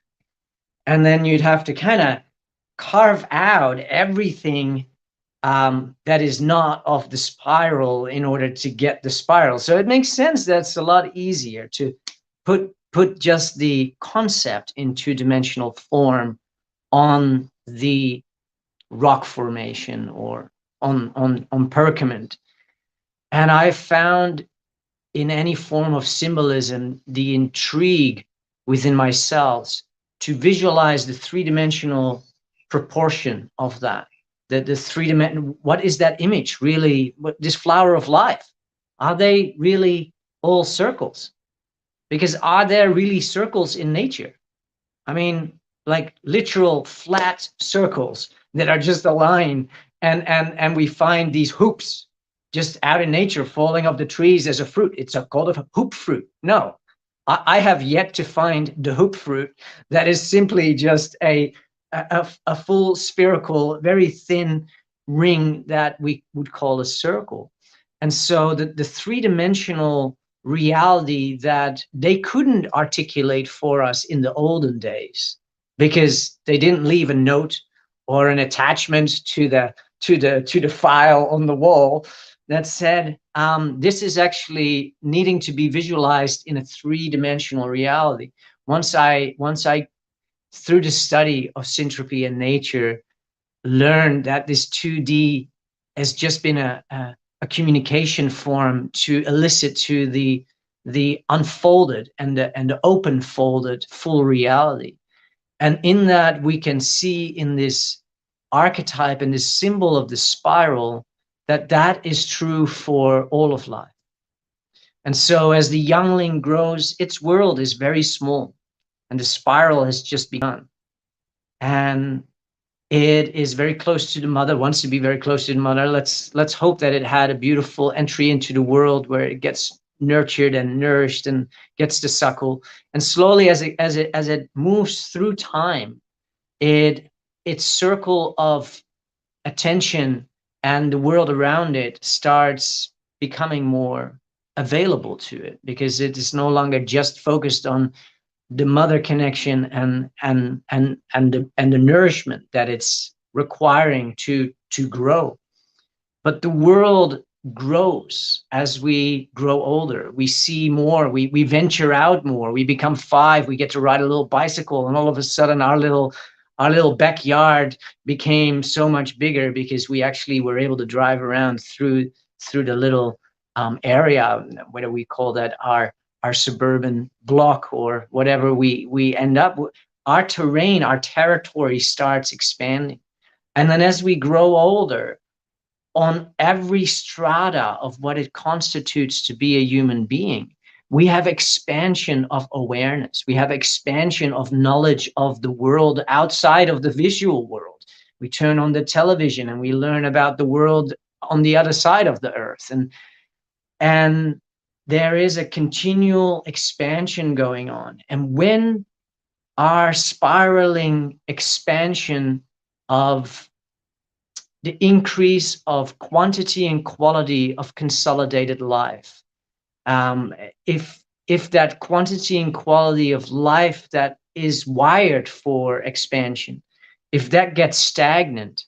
And then you'd have to kind of carve out everything that is not of the spiral in order to get the spiral. So it makes sense that it's a lot easier to put just the concept in two-dimensional form on the rock formation or on perkament. And I found in any form of symbolism the intrigue within myself to visualize the three-dimensional proportion of that. The three-dimensional, what is that image really? What, this flower of life, are they really all circles? Because are there really circles in nature? I mean, like literal flat circles that are just a line, and we find these hoops just out in nature falling off the trees as a fruit. It's called a hoop fruit. No, I have yet to find the hoop fruit that is simply just a full spherical, very thin ring that we would call a circle. And so the three-dimensional reality that they couldn't articulate for us in the olden days, because they didn't leave a note or an attachment to the file on the wall that said, this is actually needing to be visualized in a three-dimensional reality. Once I, through the study of syntropy and nature, learned that this 2D has just been a communication form to elicit to the unfolded and the open folded full reality. And in that, we can see in this archetype and this symbol of the spiral that is true for all of life. And so as the youngling grows, its world is very small, and the spiral has just begun. And it is very close to the mother, wants to be very close to the mother. Let's hope that it had a beautiful entry into the world where it gets nurtured and nourished and gets to suckle. And slowly, as it moves through time, its circle of attention and the world around it starts becoming more available to it, because it is no longer just focused on the mother connection and the nourishment that it's requiring to grow. But the world grows as we grow older. We see more, we venture out more, we become 5, we get to ride a little bicycle, and all of a sudden our little backyard became so much bigger, because we actually were able to drive around through the little area, whether we call that our suburban block or whatever we end up with. Our terrain, our territory starts expanding. And then as we grow older, on every strata of what it constitutes to be a human being, we have expansion of awareness. We have expansion of knowledge of the world outside of the visual world. We turn on the television and we learn about the world on the other side of the earth. And there is a continual expansion going on. And when our spiraling expansion of the increase of quantity and quality of consolidated life, if that quantity and quality of life that is wired for expansion, if that gets stagnant,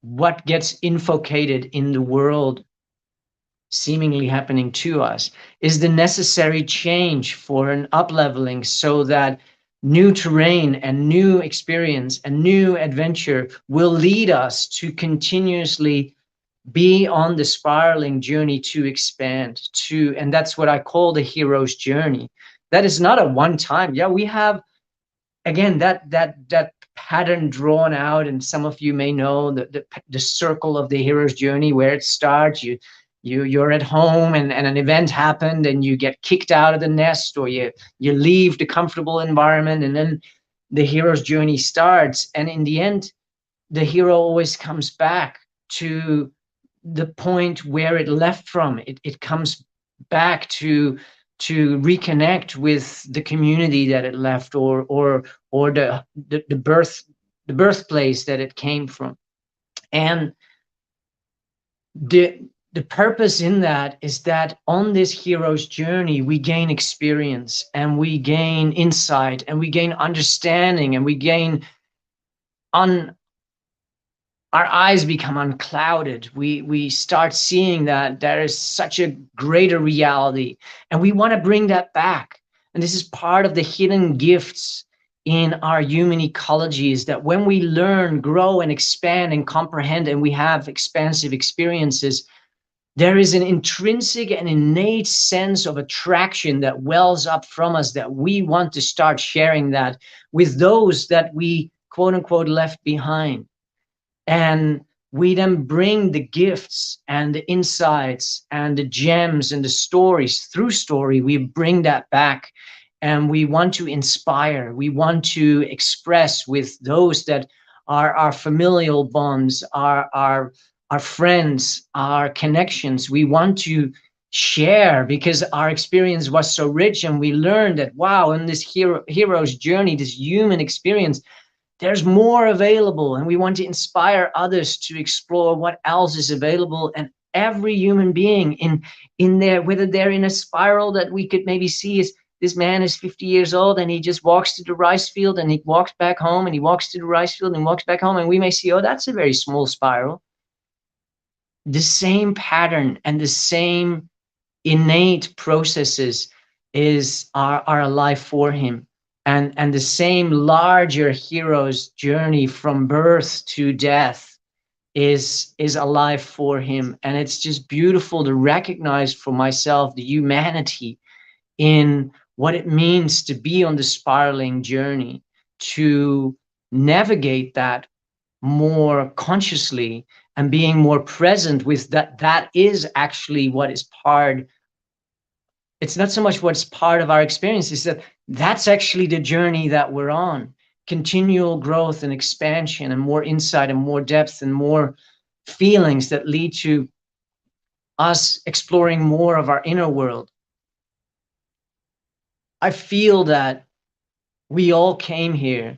what gets infocated in the world seemingly happening to us is the necessary change for an up-leveling, so that new terrain and new experience and new adventure will lead us to continuously be on the spiraling journey to expand to, and that's what I call the hero's journey. That is not a one time. Yeah, we have again, that pattern drawn out, and some of you may know the circle of the hero's journey, where it starts. You're at home, and an event happened, and you get kicked out of the nest, or you leave the comfortable environment, and then the hero's journey starts. And in the end, the hero always comes back to the point where it left from. It comes back to reconnect with the community that it left, or the birthplace that it came from. And the purpose in that is that on this hero's journey, we gain experience, and we gain insight, and we gain understanding, and we gain our eyes become unclouded. We start seeing that there is such a greater reality, and we want to bring that back. And this is part of the hidden gifts in our human ecology, is that when we learn, grow, and expand and comprehend, and we have expansive experiences, there is an intrinsic and innate sense of attraction that wells up from us, that we want to start sharing that with those that we, quote unquote, left behind. And we then bring the gifts and the insights and the gems and the stories. Through story, we bring that back, and we want to inspire. We want to express with those that are our familial bonds, our friends, our connections. We want to share, because our experience was so rich, and we learned that, wow, in this hero's journey, this human experience, there's more available, and we want to inspire others to explore what else is available. And every human being in there, whether they're in a spiral that we could maybe see, is this man is 50 years old, and he just walks to the rice field, and he walks back home, and he walks to the rice field, and walks back home, and we may see, oh, that's a very small spiral. The same pattern and the same innate processes are alive for him. And the same larger hero's journey from birth to death is alive for him. And it's just beautiful to recognize for myself the humanity in what it means to be on the spiraling journey, to navigate that more consciously, and being more present with that is actually what is part. It's not so much what's part of our experience, is that that's actually the journey that we're on. Continual growth and expansion, and more insight, and more depth, and more feelings that lead to us exploring more of our inner world. I feel that we all came here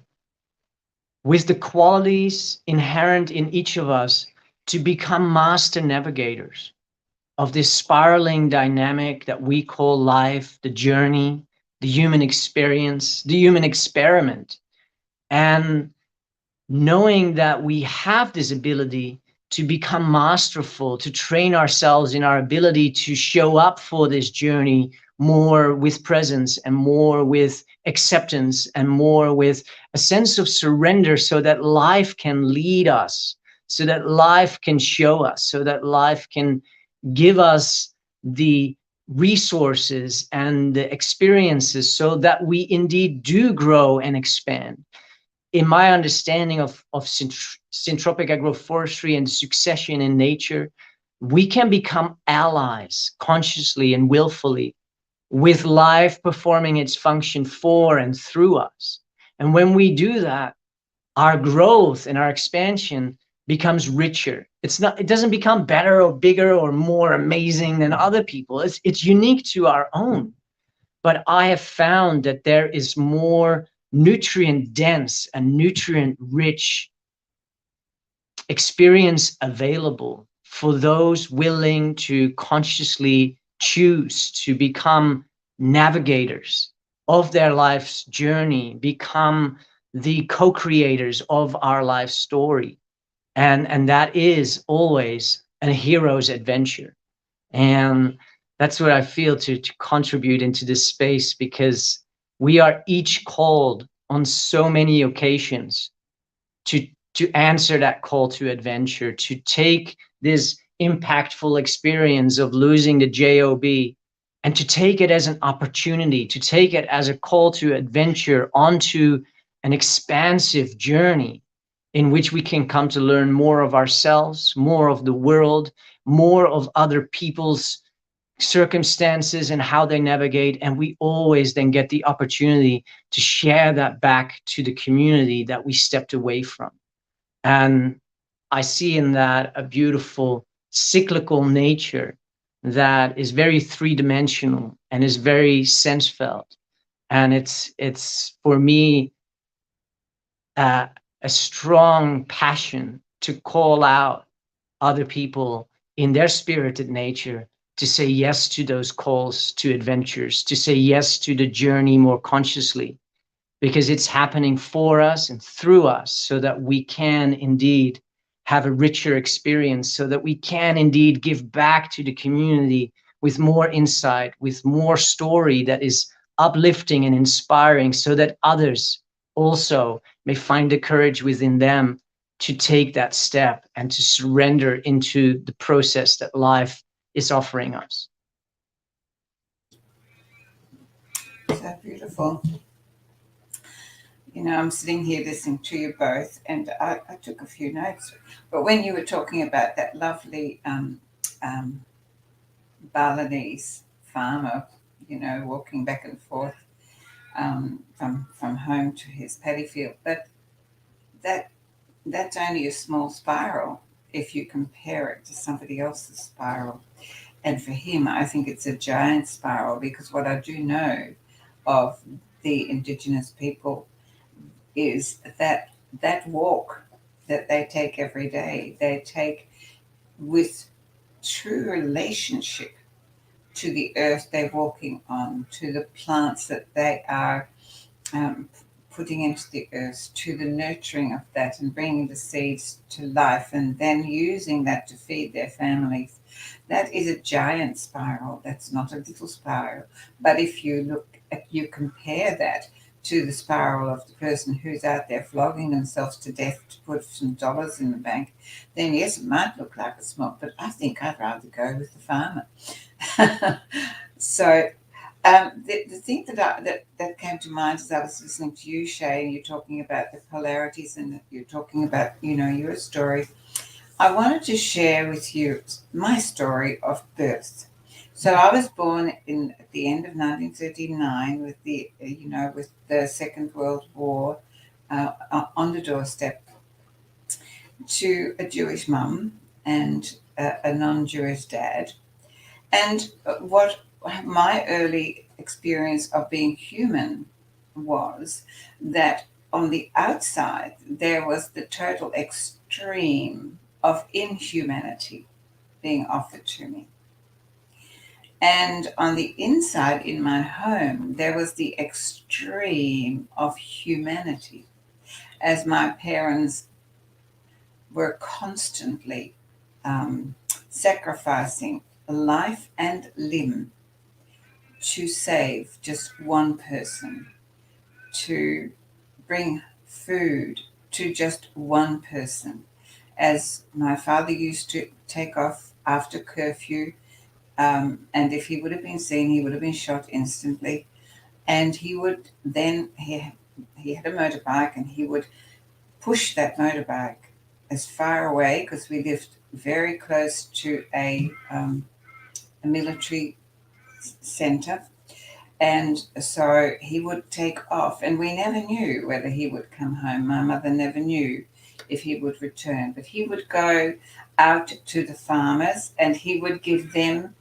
with the qualities inherent in each of us to become master navigators of this spiraling dynamic that we call life, the journey, the human experience, the human experiment. And knowing that we have this ability to become masterful, to train ourselves in our ability to show up for this journey more with presence, and more with acceptance, and more with a sense of surrender, so that life can lead us, so that life can show us, so that life can give us the resources and the experiences, so that we indeed do grow and expand. In my understanding of syntropic agroforestry and succession in nature, we can become allies consciously and willfully with life performing its function for and through us. And when we do that, our growth and our expansion becomes richer. It doesn't become better or bigger or more amazing than other people. It's unique to our own. But I have found that there is more nutrient dense and nutrient rich experience available for those willing to consciously choose to become navigators of their life's journey, become the co-creators of our life story. And that is always a hero's adventure. And that's what I feel to contribute into this space, because we are each called on so many occasions to answer that call to adventure, to take this impactful experience of losing the job, and to take it as an opportunity, to take it as a call to adventure onto an expansive journey in which we can come to learn more of ourselves, more of the world, more of other people's circumstances and how they navigate. And we always then get the opportunity to share that back to the community that we stepped away from. And I see in that a beautiful cyclical nature that is very three-dimensional and is very sense felt. And it's for me uh, a strong passion to call out other people in their spirited nature to say yes to those calls to adventures, to say yes to the journey more consciously, because it's happening for us and through us so that we can indeed have a richer experience, so that we can indeed give back to the community with more insight, with more story that is uplifting and inspiring, so that others also may find the courage within them to take that step and to surrender into the process that life is offering us. So beautiful. You know, I'm sitting here listening to you both, and I took a few notes. But when you were talking about that lovely Balinese farmer, you know, walking back and forth from home to his paddy field, but that's only a small spiral if you compare it to somebody else's spiral. And for him, I think it's a giant spiral, because what I do know of the Indigenous people is that walk that they take every day, they take with true relationship to the earth they're walking on, to the plants that they are putting into the earth, to the nurturing of that and bringing the seeds to life and then using that to feed their families. That is a giant spiral. That's not a little spiral. But if you compare that to the spiral of the person who's out there flogging themselves to death to put some dollars in the bank, then yes, it might look like a small, but I think I'd rather go with the farmer. So the thing that came to mind as I was listening to you, Shay, and you're talking about the polarities and you're talking about, you know, your story, I wanted to share with you my story of birth. So I was born at the end of 1939 with with the Second World War on the doorstep, to a Jewish mum and a non-Jewish dad. And what my early experience of being human was that on the outside there was the total extreme of inhumanity being offered to me. And on the inside, in my home, there was the extreme of humanity, as my parents were constantly sacrificing life and limb to save just one person, to bring food to just one person. As my father used to take off after curfew, and if he would have been seen, he would have been shot instantly. And he would then, he had a motorbike, and he would push that motorbike as far away, because we lived very close to a military center. And so he would take off, and we never knew whether he would come home. My mother never knew if he would return, but he would go out to the farmers and he would give them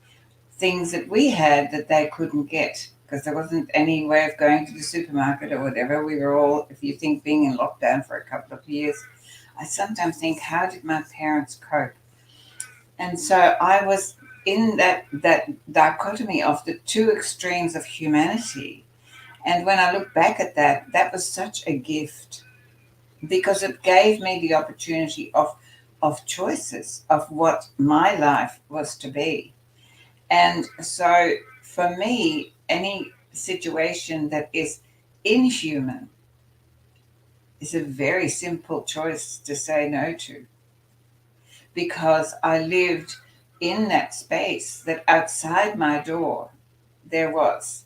things that we had that they couldn't get, because there wasn't any way of going to the supermarket or whatever. We were all, if you think, being in lockdown for a couple of years, I sometimes think, how did my parents cope? And so I was in that dichotomy of the two extremes of humanity. And when I look back at that, that was such a gift, because it gave me the opportunity of choices of what my life was to be. And so for me, any situation that is inhuman is a very simple choice to say no to, because I lived in that space that outside my door there was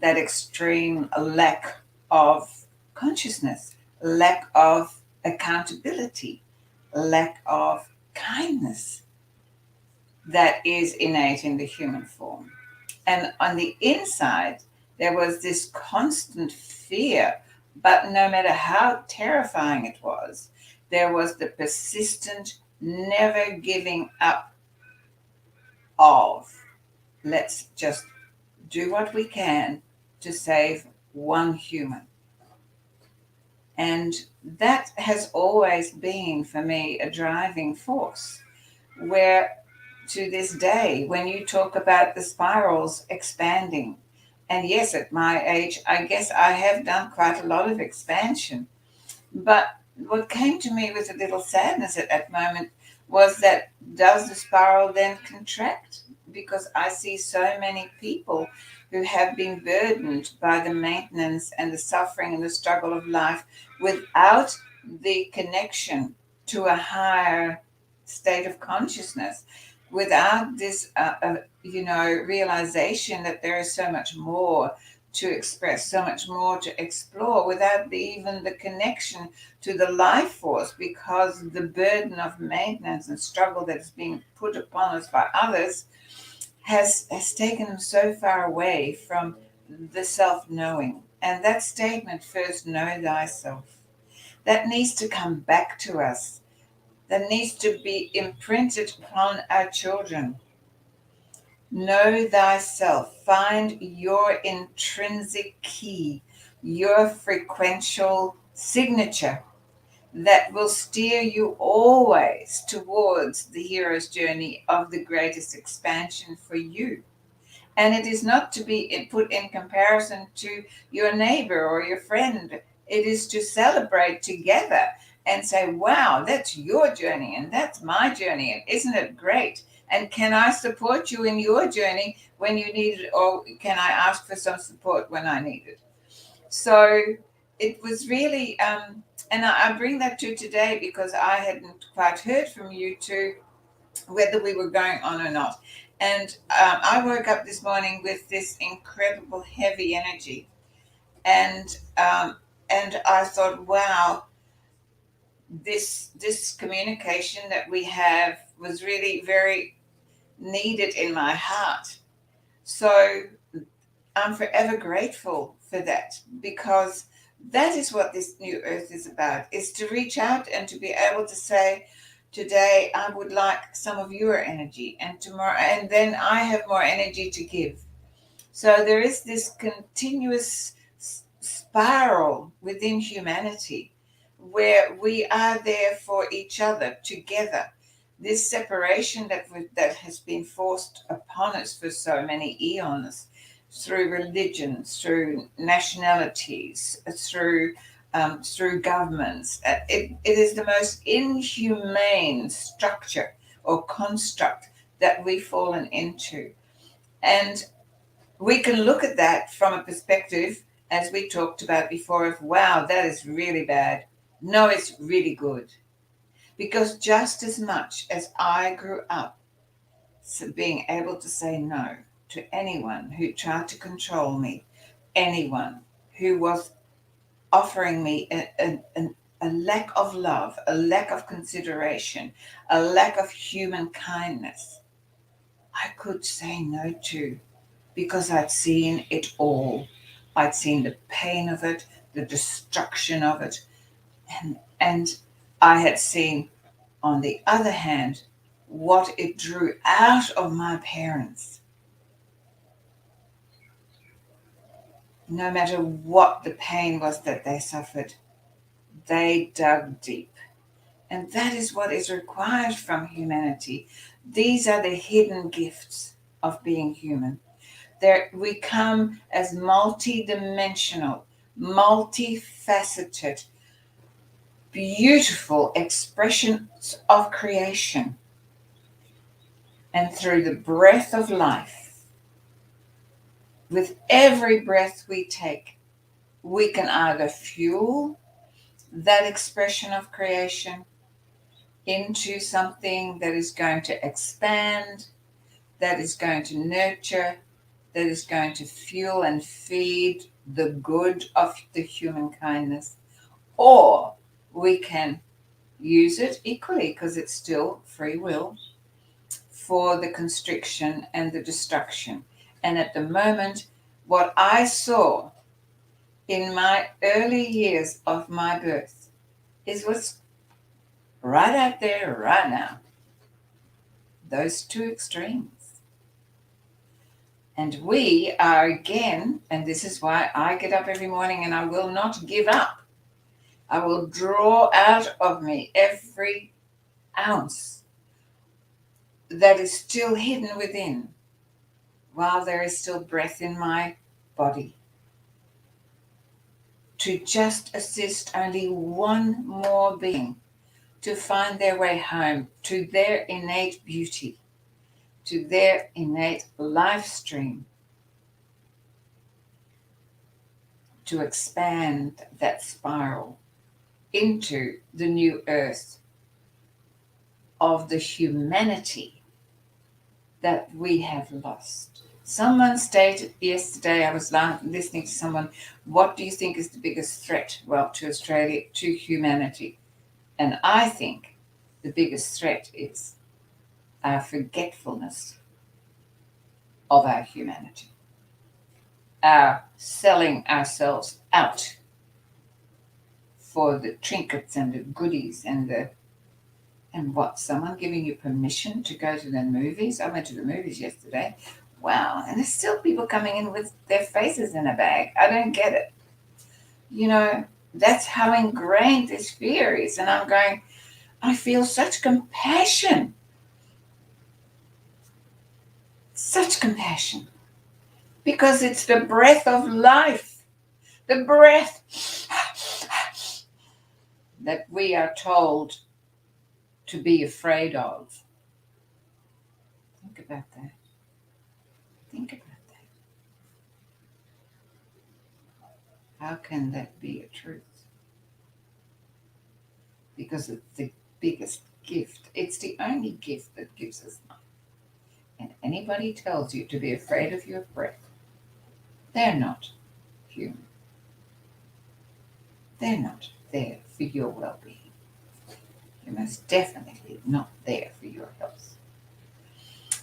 that extreme lack of consciousness, lack of accountability, lack of kindness that is innate in the human form. And on the inside, there was this constant fear, but no matter how terrifying it was, there was the persistent, never giving up of let's just do what we can to save one human. And that has always been for me a driving force, where to this day, when you talk about the spirals expanding, and yes, at my age, I guess I have done quite a lot of expansion. But what came to me with a little sadness at that moment was that does the spiral then contract? Because I see so many people who have been burdened by the maintenance and the suffering and the struggle of life without the connection to a higher state of consciousness, without this, realization that there is so much more to express, so much more to explore, without even the connection to the life force, because the burden of maintenance and struggle that is being put upon us by others has taken them so far away from the self-knowing. And that statement, first know thyself, that needs to come back to us. That needs to be imprinted upon our children. Know thyself. Find your intrinsic key, your frequential signature that will steer you always towards the hero's journey of the greatest expansion for you. And it is not to be put in comparison to your neighbor or your friend. It is to celebrate together and say, wow, that's your journey and that's my journey. And isn't it great? And can I support you in your journey when you need it? Or can I ask for some support when I need it? So it was really, and I bring that to today because I hadn't quite heard from you two whether we were going on or not. And I woke up this morning with this incredible heavy energy. And I thought, wow, this communication that we have was really very needed in my heart. So I'm forever grateful for that, because that is what this new earth is about, is to reach out and to be able to say, today I would like some of your energy, and tomorrow, and then I have more energy to give. So there is this continuous spiral within humanity where we are there for each other together. This separation that has been forced upon us for so many eons, through religions, through nationalities, through governments. It is the most inhumane structure or construct that we've fallen into. And we can look at that from a perspective, as we talked about before, of, wow, that is really bad. No, it's really good. Because just as much as I grew up being able to say no to anyone who tried to control me, anyone who was offering me a lack of love, a lack of consideration, a lack of human kindness, I could say no to, because I'd seen it all. I'd seen the pain of it, the destruction of it, and I had seen, on the other hand, what it drew out of my parents. No matter what the pain was that they suffered, they dug deep. And that is what is required from humanity. These are the hidden gifts of being human. We come as multi-dimensional, multifaceted, beautiful expressions of creation. And through the breath of life, with every breath we take, we can either fuel that expression of creation into something that is going to expand, that is going to nurture, that is going to fuel and feed the good of the human kindness, or we can use it equally, because it's still free will, for the constriction and the destruction. And at the moment, what I saw in my early years of my birth is what's right out there right now. Those two extremes. And we are again, and this is why I get up every morning and I will not give up. I will draw out of me every ounce that is still hidden within while there is still breath in my body, to just assist only one more being to find their way home to their innate beauty, to their innate life stream, to expand that spiral into the new earth of the humanity that we have lost. Someone stated yesterday, I was listening to someone, what do you think is the biggest threat? Well, to Australia, to humanity. And I think the biggest threat is our forgetfulness of our humanity, our selling ourselves out for the trinkets and the goodies and what, someone giving you permission to go to the movies? I went to the movies yesterday. Wow. And there's still people coming in with their faces in a bag. I don't get it. You know, that's how ingrained this fear is. And I'm going, I feel such compassion. Such compassion. Because it's the breath of life. The breath that we are told to be afraid of. Think about that. Think about that. How can that be a truth? Because it's the biggest gift. It's the only gift that gives us life. And anybody tells you to be afraid of your breath, they're not human. They're not there for your well-being. You're most definitely not there for your health.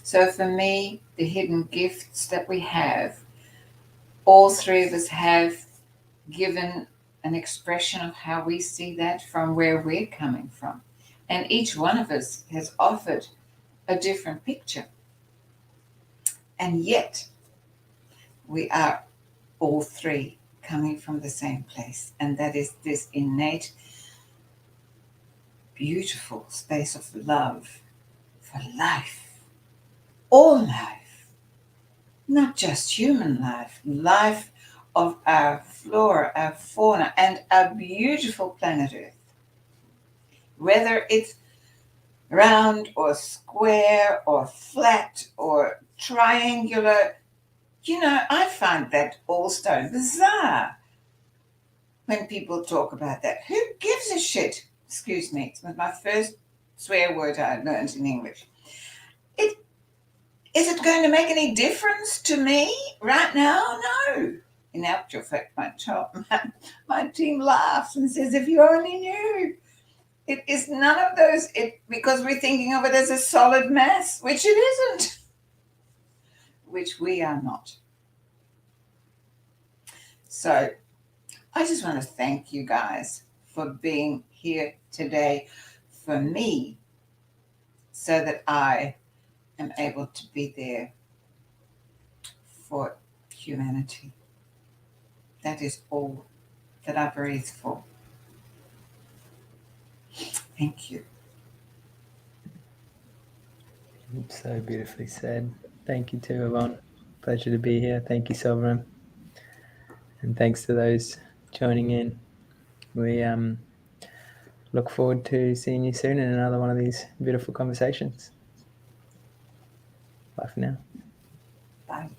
So for me, the hidden gifts that we have, all three of us have given an expression of how we see that from where we're coming from. And each one of us has offered a different picture. And yet, we are all three coming from the same place. And that is this innate, beautiful space of love for life. All life. Not just human life. Life of our flora, our fauna, and our beautiful planet Earth. Whether it's round or square or flat or triangular, you know, I find that all so bizarre when people talk about that. Who gives a shit? Excuse me, it was my first swear word I learned in English. Is it going to make any difference to me right now? No. In actual fact, my team laughs and says, if you only knew. It is none of those, because we're thinking of it as a solid mass, which it isn't, which we are not. So I just want to thank you guys for being here today for me, so that I am able to be there for humanity. That is all that I breathe for. Thank you. So beautifully said. Thank you too, Yvonne. Pleasure to be here. Thank you, Sovereign. And thanks to those joining in. We look forward to seeing you soon in another one of these beautiful conversations. Bye for now. Bye.